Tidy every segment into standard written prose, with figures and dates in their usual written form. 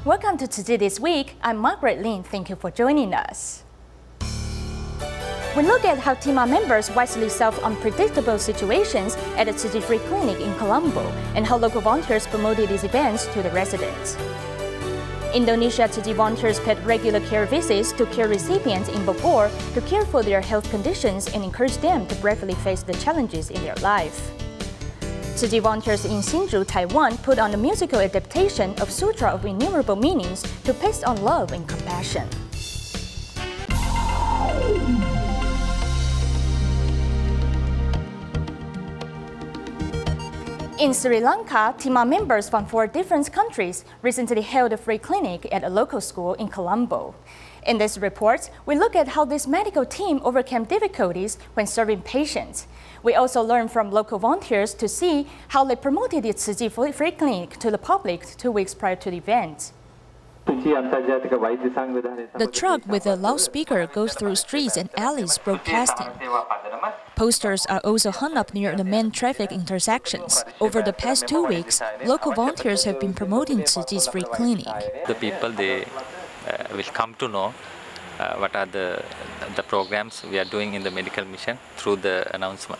Welcome to Tzu Chi This Week. I'm Margaret Lin. Thank you for joining us. We look at how TIMA members wisely solve unpredictable situations at a Tzu Chi free clinic in Colombo and how local volunteers promoted these events to the residents. Indonesia Tzu Chi volunteers paid regular care visits to care recipients in Bogor to care for their health conditions and encourage them to bravely face the challenges in their life. Tzu Chi volunteers in Hsinchu, Taiwan put on a musical adaptation of Sutra of Innumerable Meanings to pass on love and compassion. In Sri Lanka, TIMA members from 4 different countries recently held a free clinic at a local school in Colombo. In this report, we look at how this medical team overcame difficulties when serving patients. We also learn from local volunteers to see how they promoted the Tzu Chi free clinic to the public 2 weeks prior to the event. The truck with a loudspeaker goes through streets and alleys broadcasting. Posters are also hung up near the main traffic intersections. Over the past 2 weeks, local volunteers have been promoting Tzu Chi's free clinic. The people, they will come to know what are the programs we are doing in the medical mission through the announcement.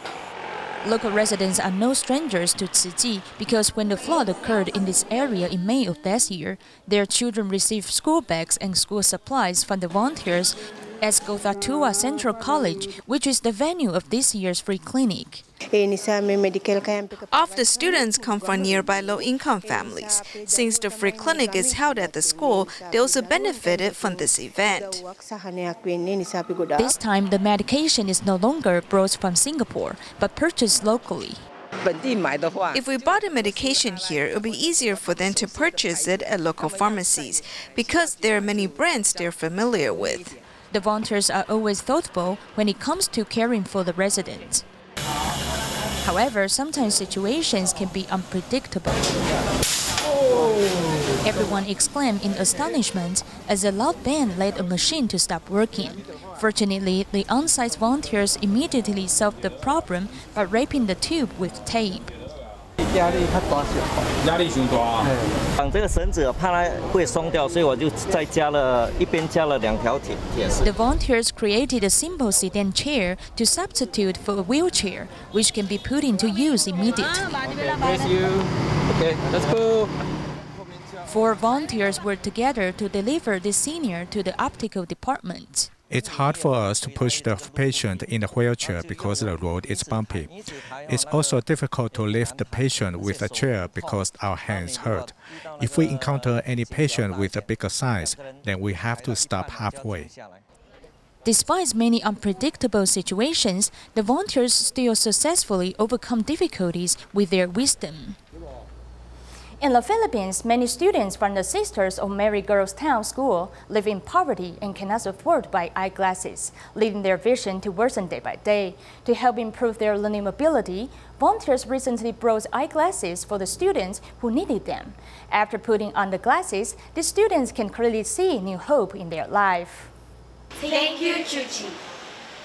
Local residents are no strangers to Tzu Chi because when the flood occurred in this area in May of last year, their children received school bags and school supplies from the volunteers at Gothatua Central College, which is the venue of this year's free clinic. Half the students come from nearby low-income families. Since the free clinic is held at the school, they also benefited from this event. This time, the medication is no longer brought from Singapore, but purchased locally. If we bought the medication here, it would be easier for them to purchase it at local pharmacies, because there are many brands they're familiar with. The volunteers are always thoughtful when it comes to caring for the residents. However, sometimes situations can be unpredictable. Everyone exclaimed in astonishment as a loud bang led a machine to stop working. Fortunately, the on-site volunteers immediately solved the problem by wrapping the tube with tape. The volunteers created a simple sedan chair to substitute for a wheelchair, which can be put into use immediately. Okay, let's go. 4 volunteers worked together to deliver the senior to the optical department. It's hard for us to push the patient in the wheelchair because the road is bumpy. It's also difficult to lift the patient with a chair because our hands hurt. If we encounter any patient with a bigger size, then we have to stop halfway. Despite many unpredictable situations, the volunteers still successfully overcome difficulties with their wisdom. In the Philippines, many students from the Sisters of Mary Girls Town School live in poverty and cannot afford to buy eyeglasses, leading their vision to worsen day by day. To help improve their learning ability, volunteers recently brought eyeglasses for the students who needed them. After putting on the glasses, the students can clearly see new hope in their life. Thank you, Tzu Chi.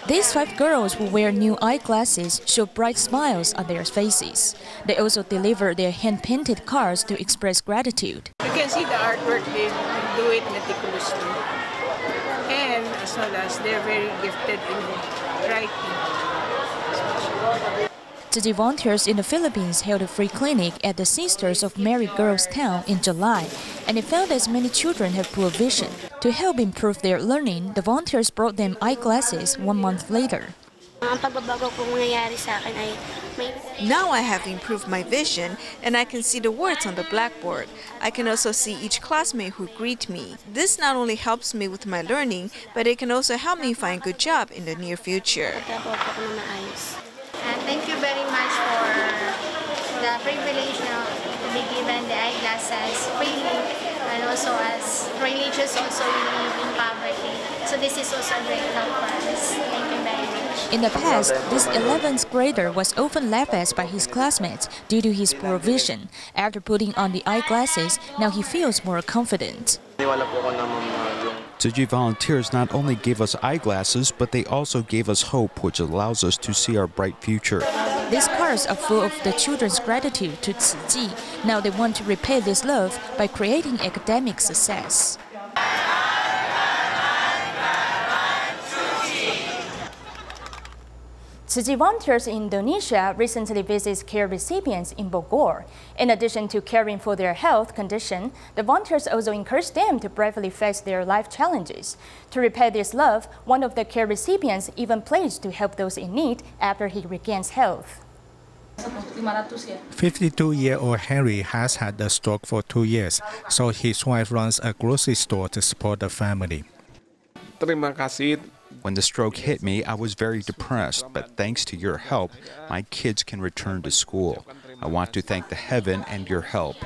These 5 girls who wear new eyeglasses show bright smiles on their faces. They also deliver their hand-painted cards to express gratitude. You can see the artwork, they do it meticulously. And as well as they're very gifted in writing. Tzu Chi volunteers in the Philippines held a free clinic at the Sisters of Mary Girls Town in July, and it found as many children have poor vision. To help improve their learning, the volunteers brought them eyeglasses 1 month later. Now I have improved my vision, and I can see the words on the blackboard. I can also see each classmate who greet me. This not only helps me with my learning, but it can also help me find a good job in the near future. And thank you very much for the privilege to be given the eyeglasses freely, and also as religious also we live in poverty. So this is also a great help for us. Thank you very much. In the past, this 11th grader was often laughed at by his classmates due to his poor vision. After putting on the eyeglasses, now he feels more confident. Tzu Chi volunteers not only gave us eyeglasses, but they also gave us hope, which allows us to see our bright future. These cards hearts are full of the children's gratitude to Tzu Chi. Now they want to repay this love by creating academic success. Tzu Chi volunteers in Indonesia recently visited care recipients in Bogor. In addition to caring for their health condition, the volunteers also encourage them to bravely face their life challenges. To repay this love, one of the care recipients even pledged to help those in need after he regains health. 52-year-old Henry has had a stroke for 2 years, so his wife runs a grocery store to support the family. Terima kasih. When the stroke hit me, I was very depressed, but thanks to your help, my kids can return to school. I want to thank the heaven and your help.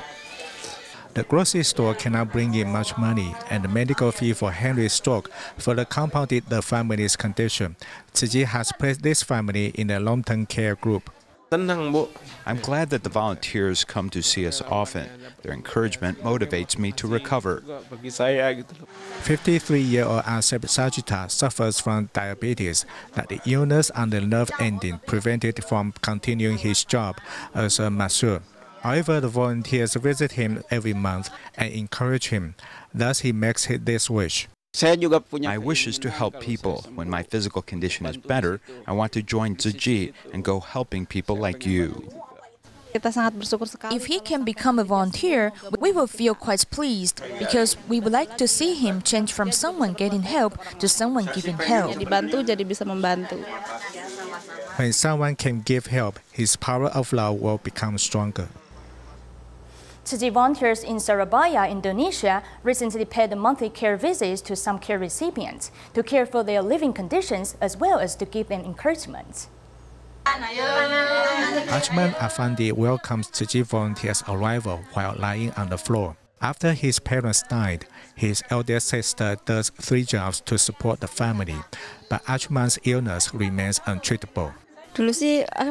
The grocery store cannot bring in much money, and the medical fee for Henry's stroke further compounded the family's condition. Tzu Chi has placed this family in a long-term care group. I'm glad that the volunteers come to see us often. Their encouragement motivates me to recover. 53-year-old Asep Sajita suffers from diabetes, that the illness and the nerve ending prevented from continuing his job as a masseur. However, the volunteers visit him every month and encourage him. Thus, he makes this wish. My wish is to help people. When my physical condition is better, I want to join Tzu Chi and go helping people like you. If he can become a volunteer, we will feel quite pleased because we would like to see him change from someone getting help to someone giving help. When someone can give help, his power of love will become stronger. Tzu Chi volunteers in Surabaya, Indonesia, recently paid monthly care visits to some care recipients to care for their living conditions as well as to give them encouragement. Achman Afandi welcomes Tzu Chi volunteers' arrival while lying on the floor. After his parents died, his eldest sister does 3 jobs to support the family, but Achman's illness remains untreatable.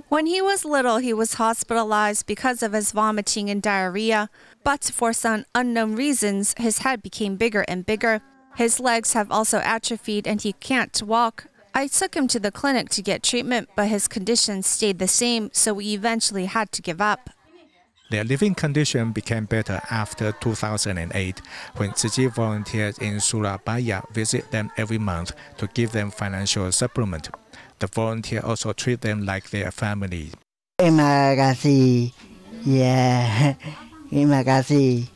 When he was little, he was hospitalized because of his vomiting and diarrhea, but for some unknown reasons, his head became bigger and bigger. His legs have also atrophied and he can't walk. I took him to the clinic to get treatment, but his condition stayed the same, so we eventually had to give up. Their living condition became better after 2008, when Tzu Chi volunteers in Surabaya visit them every month to give them financial supplement. The volunteer also treat them like their family. Terima kasih. Ya, terima kasih.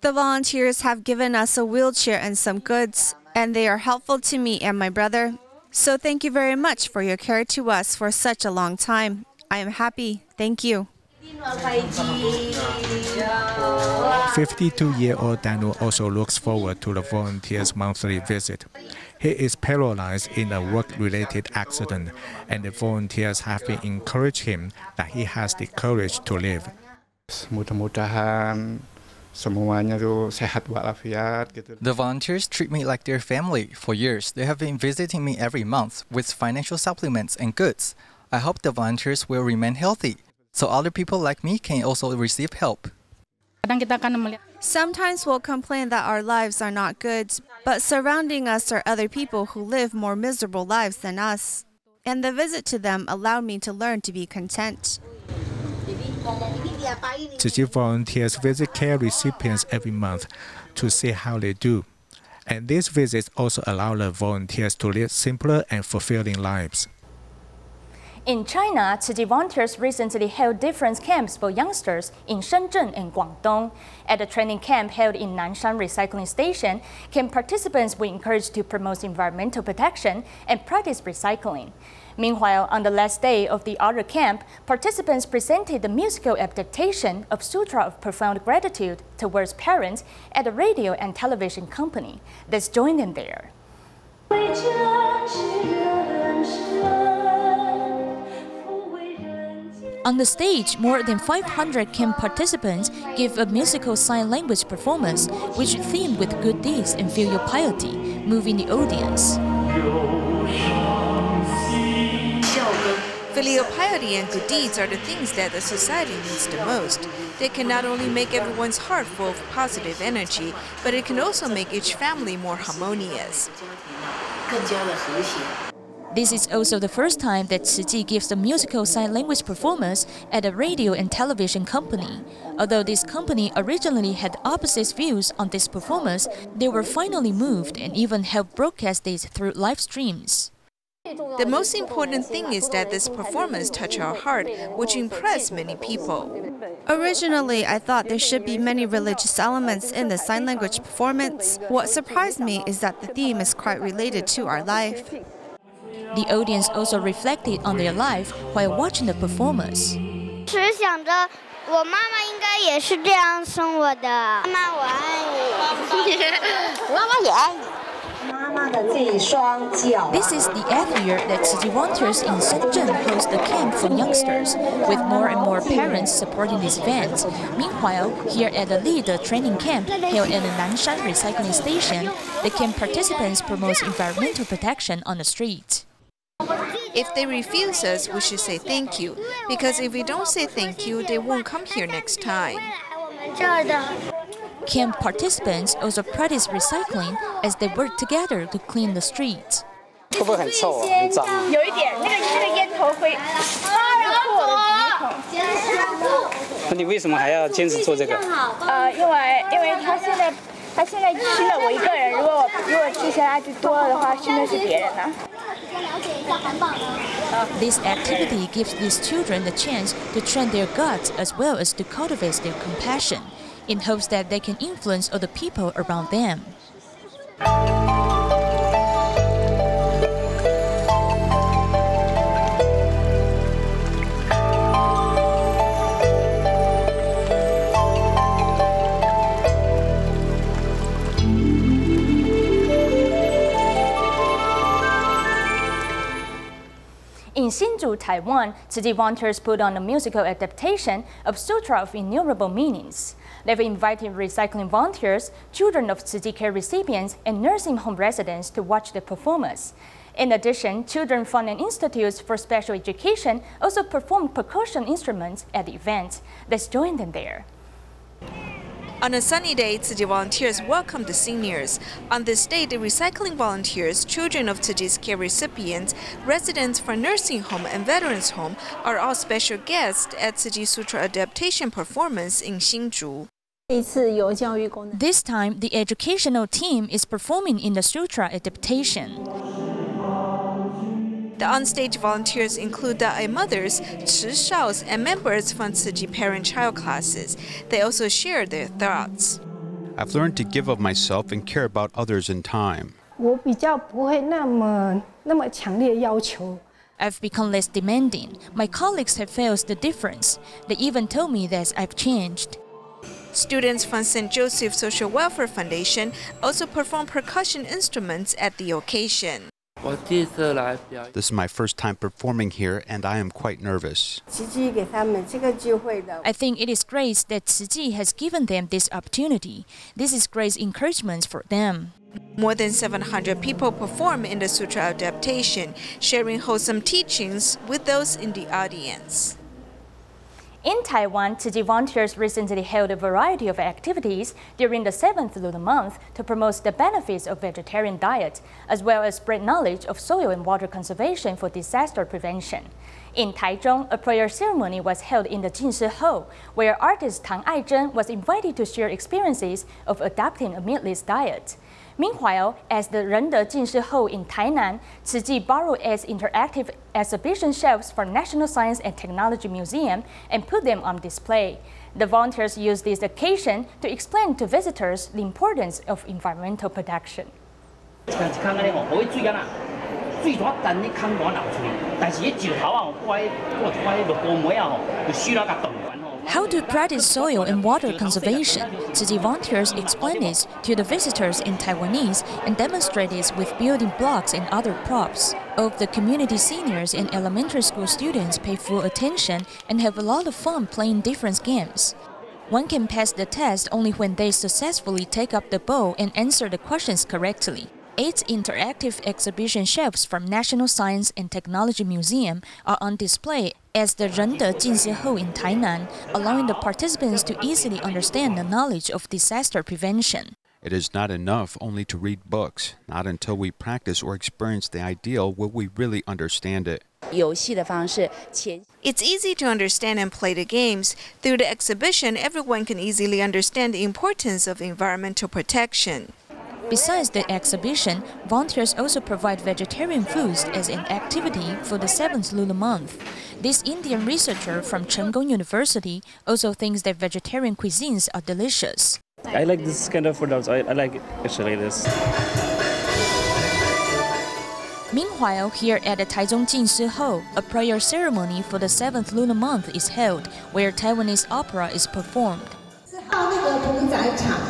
The volunteers have given us a wheelchair and some goods, and they are helpful to me and my brother. So thank you very much for your care to us for such a long time. I am happy. Thank you. 52-year-old Danu also looks forward to the volunteers' monthly visit. He is paralyzed in a work-related accident, and the volunteers have been encouraging him that he has the courage to live. The volunteers treat me like their family. For years, they have been visiting me every month with financial supplements and goods. I hope the volunteers will remain healthy, so other people like me can also receive help. Sometimes we'll complain that our lives are not good, but surrounding us are other people who live more miserable lives than us. And the visit to them allowed me to learn to be content. Tzu Chi volunteers visit care recipients every month to see how they do. And these visits also allow the volunteers to live simpler and fulfilling lives. In China, Tzu Chi volunteers recently held different camps for youngsters in Shenzhen and Guangdong. At a training camp held in Nanshan Recycling Station, camp participants were encouraged to promote environmental protection and practice recycling. Meanwhile, on the last day of the other camp, participants presented the musical adaptation of Sutra of Profound Gratitude towards parents at a radio and television company. Let's join them there. On the stage, more than 500 camp participants give a musical sign language performance, which is themed with good deeds and filial piety, moving the audience. Filial piety and good deeds are the things that the society needs the most. They can not only make everyone's heart full of positive energy, but it can also make each family more harmonious. This is also the first time that Tzu Chi gives a musical sign language performance at a radio and television company. Although this company originally had opposite views on this performance, they were finally moved and even helped broadcast it through live streams. The most important thing is that this performance touched our heart, which impressed many people. Originally, I thought there should be many religious elements in the sign language performance. What surprised me is that the theme is quite related to our life. The audience also reflected on their life while watching the performance. 只想着我妈妈应该也是这样生我的。妈妈，我爱你。妈妈也爱你。 This is the 8th year that Tzu Chi volunteers in Hsinchu host a camp for youngsters, with more and more parents supporting this event. Meanwhile, here at the leader training camp held at the Nanshan recycling station, the camp participants promote environmental protection on the street. If they refuse us, we should say thank you, because if we don't say thank you, they won't come here next time. Camp participants also practice recycling as they work together to clean the streets. 会不会很臭啊？很脏。有一点，那个烟头会破我的鼻孔。那你为什么还要坚持做这个？因为他现在亲了我一个人，如果接下来就多了的话，亲的是别人了。 This activity gives these children the chance to train their guts as well as to cultivate their compassion, in hopes that they can influence other people around them. In Hsinchu, Taiwan, Tzu Chi volunteers put on a musical adaptation of Sutra of Innumerable Meanings. They've invited recycling volunteers, children of Tzu Chi care recipients, and nursing home residents to watch the performance. In addition, children from an institute for special education also performed percussion instruments at the event. Let's join them there. On a sunny day, Tzu Chi volunteers welcome the seniors. On this day, the recycling volunteers, children of Tzu Chi's care recipients, residents for nursing home and veterans home are all special guests at Tzu Chi Sutra adaptation performance in Hsinchu. This time, the educational team is performing in the Sutra adaptation. The onstage volunteers include Da'ai mothers, Chi Shaos, and members from Tzu Chi parent-child classes. They also share their thoughts. I've learned to give of myself and care about others in time. I've become less demanding. My colleagues have felt the difference. They even told me that I've changed. Students from St. Joseph Social Welfare Foundation also perform percussion instruments at the occasion. This is my first time performing here, and I am quite nervous. I think it is great that Tzu Chi has given them this opportunity. This is great encouragement for them. More than 700 people perform in the Sutra adaptation, sharing wholesome teachings with those in the audience. In Taiwan, Tzu Chi volunteers recently held a variety of activities during the 7th lunar month to promote the benefits of vegetarian diet, as well as spread knowledge of soil and water conservation for disaster prevention. In Taichung, a prayer ceremony was held in the Jinshi Hall, where artist Tang Aizhen was invited to share experiences of adopting a meatless diet. Meanwhile, at the Rende Jinshi Hall in Tainan, Tzu Chi borrowed its interactive exhibition shelves from National Science and Technology Museum and put them on display. The volunteers used this occasion to explain to visitors the importance of environmental protection. How to practice soil and water conservation. Tzu Chi volunteers explain this to the visitors in Taiwanese and demonstrate it with building blocks and other props. All of the community seniors and elementary school students pay full attention and have a lot of fun playing different games. One can pass the test only when they successfully take up the ball and answer the questions correctly. 8 interactive exhibition shelves from National Science and Technology Museum are on display at the Rende Jinshi Hall in Tainan, allowing the participants to easily understand the knowledge of disaster prevention. It is not enough only to read books. Not until we practice or experience the ideal will we really understand it. It's easy to understand and play the games. Through the exhibition, everyone can easily understand the importance of environmental protection. Besides the exhibition, volunteers also provide vegetarian foods as an activity for the 7th lunar month. This Indian researcher from Chengong University also thinks that vegetarian cuisines are delicious. I like this kind of food also. I like actually this. Meanwhile, here at the Taichung Jinsi Hall, a prayer ceremony for the 7th lunar month is held, where Taiwanese opera is performed.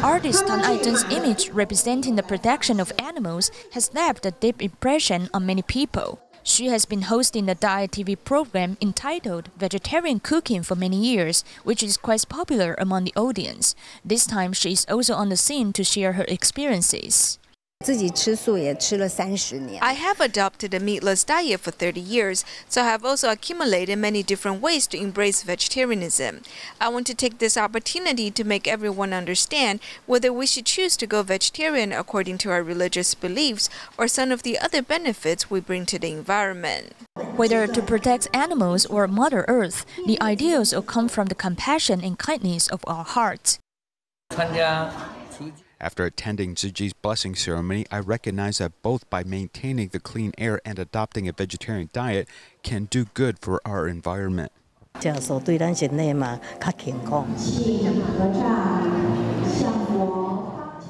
Artist Tan Aizhen's image representing the protection of animals has left a deep impression on many people. She has been hosting the Diet TV program entitled Vegetarian Cooking for many years, which is quite popular among the audience. This time she is also on the scene to share her experiences. I have adopted a meatless diet for 30 years, so I have also accumulated many different ways to embrace vegetarianism. I want to take this opportunity to make everyone understand whether we should choose to go vegetarian according to our religious beliefs or some of the other benefits we bring to the environment. Whether to protect animals or Mother Earth, the ideals all come from the compassion and kindness of our hearts. After attending Tzu Chi's blessing ceremony, I recognize that both by maintaining the clean air and adopting a vegetarian diet can do good for our environment.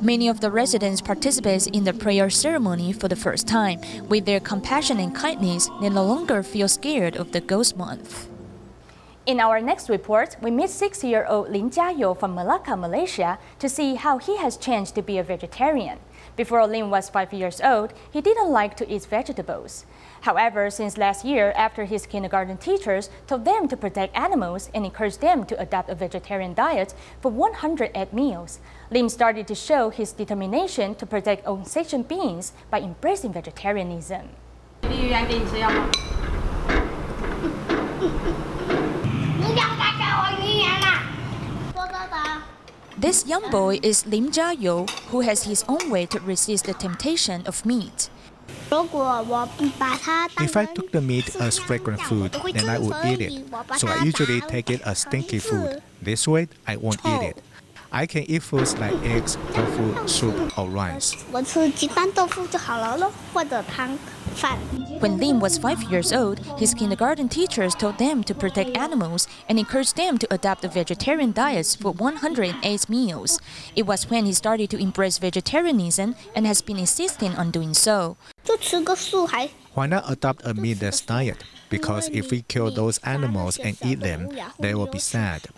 Many of the residents participate in the prayer ceremony for the first time. With their compassion and kindness, they no longer feel scared of the ghost month. In our next report, we meet 6-year-old Lin Jiayo from Malacca, Malaysia, to see how he has changed to be a vegetarian. Before Lin was 5 years old, he didn't like to eat vegetables. However, since last year, after his kindergarten teachers told them to protect animals and encouraged them to adopt a vegetarian diet for 108 meals, Lin started to show his determination to protect all sentient beings by embracing vegetarianism. This young boy is Lim Jiayo, who has his own way to resist the temptation of meat. If I took the meat as fragrant food, then I would eat it. So I usually take it as stinky food. This way, I won't eat it. I can eat foods like eggs, tofu, soup, or rice. When Lim was 5 years old, his kindergarten teachers told them to protect animals and encouraged them to adopt a vegetarian diet for 108 meals. It was when he started to embrace vegetarianism and has been insisting on doing so. Why not adopt a meatless diet? Because if we kill those animals and eat them, they will be sad.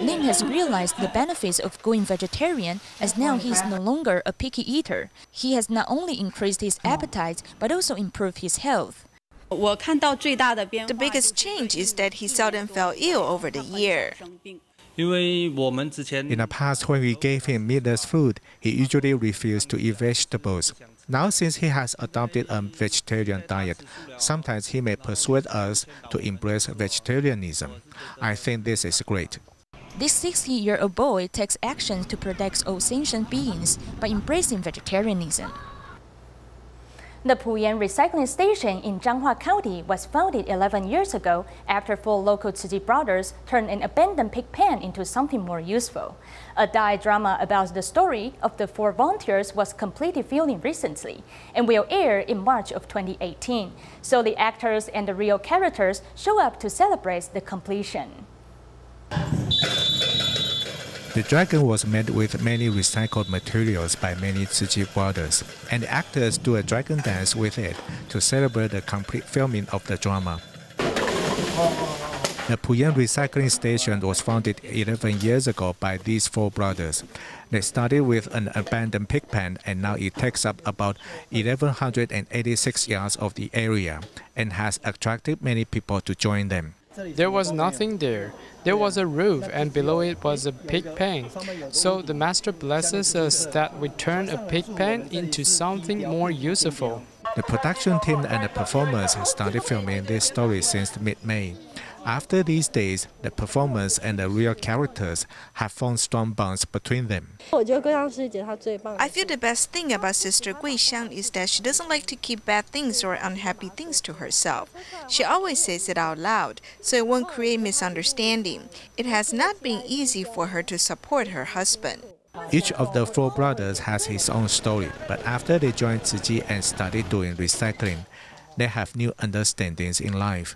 Lim has realized the benefits of going vegetarian, as now he is no longer a picky eater. He has not only increased his appetite, but also improved his health. The biggest change is that he seldom fell ill over the year. In the past, when we gave him meatless food, he usually refused to eat vegetables. Now, since he has adopted a vegetarian diet, sometimes he may persuade us to embrace vegetarianism. I think this is great. This 60-year-old boy takes actions to protect all sentient beings by embracing vegetarianism. The Puyan Recycling Station in Zhanghua County was founded 11 years ago after 4 local Tzu Chi brothers turned an abandoned pig pen into something more useful. A Dai drama about the story of the 4 volunteers was completed filming recently and will air in March of 2018. So the actors and the real characters show up to celebrate the completion. The dragon was made with many recycled materials by many Tzu Chi brothers, and the actors do a dragon dance with it to celebrate the complete filming of the drama. The Puyan Recycling Station was founded 11 years ago by these 4 brothers. They started with an abandoned pig pen, and now it takes up about 1,186 yards of the area and has attracted many people to join them. There was nothing there. There was a roof, and below it was a pig pen. So the master blesses us that we turn a pig pen into something more useful. The production team and the performers have started filming this story since mid-May. After these days, the performers and the real characters have formed strong bonds between them. I feel the best thing about Sister Gui Xiang is that she doesn't like to keep bad things or unhappy things to herself. She always says it out loud, so it won't create misunderstanding. It has not been easy for her to support her husband. Each of the 4 brothers has his own story, but after they joined Tzu Chi and started doing recycling, they have new understandings in life.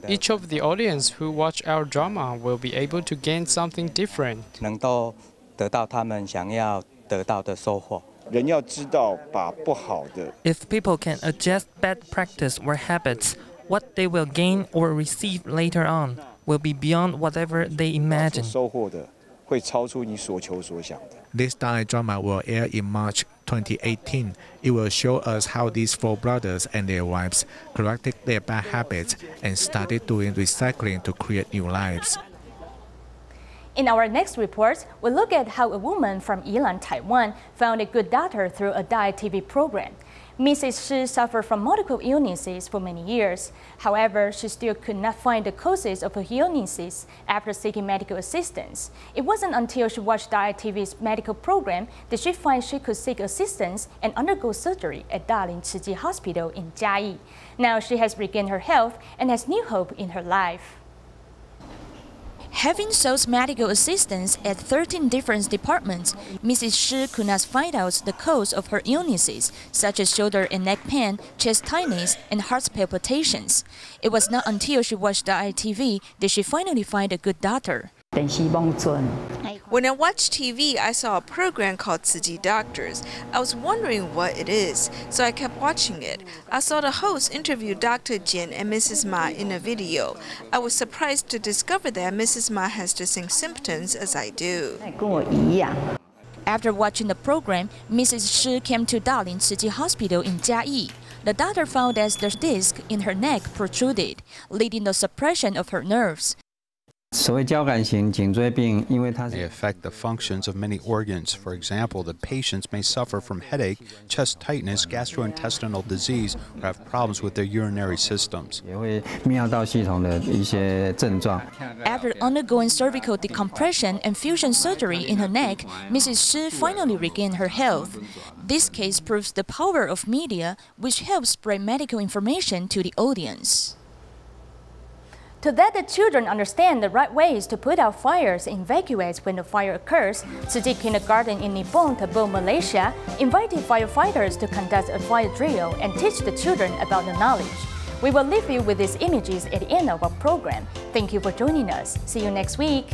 Each of the audience who watch our drama will be able to gain something different. If people can adjust bad practice or habits, what they will gain or receive later on will be beyond whatever they imagine. This Dai drama will air in March 2018. It will show us how these 4 brothers and their wives corrected their bad habits and started doing recycling to create new lives. In our next report, we'll look at how a woman from Yilan, Taiwan found a good doctor through a Dai TV program. Mrs. Shi suffered from multiple illnesses for many years. However, she still could not find the causes of her illnesses after seeking medical assistance. It wasn't until she watched Dai TV's medical program that she found she could seek assistance and undergo surgery at Dalian Tzu Chi Hospital in Jiayi. Now she has regained her health and has new hope in her life. Having sought medical assistance at 13 different departments, Mrs. Shi could not find out the cause of her illnesses, such as shoulder and neck pain, chest tightness, and heart palpitations. It was not until she watched Dai TV that she finally found a good doctor. When I watched TV, I saw a program called Tzu Chi Doctors. I was wondering what it is, so I kept watching it. I saw the host interview Dr. Jin and Mrs. Ma in a video. I was surprised to discover that Mrs. Ma has the same symptoms as I do. After watching the program, Mrs. Shi came to Dalian Tzu Chi Hospital in Jiayi. The doctor found that the disc in her neck protruded, leading to suppression of her nerves. They affect the functions of many organs. For example, the patients may suffer from headache, chest tightness, gastrointestinal disease, or have problems with their urinary systems. After undergoing cervical decompression and fusion surgery in her neck, Mrs. Shi finally regained her health. This case proves the power of media, which helps spread medical information to the audience. To let the children understand the right ways to put out fires and evacuate when the fire occurs, Tzu Chi Kindergarten in Nippon, Tabo, Malaysia, invited firefighters to conduct a fire drill and teach the children about the knowledge. We will leave you with these images at the end of our program. Thank you for joining us. See you next week.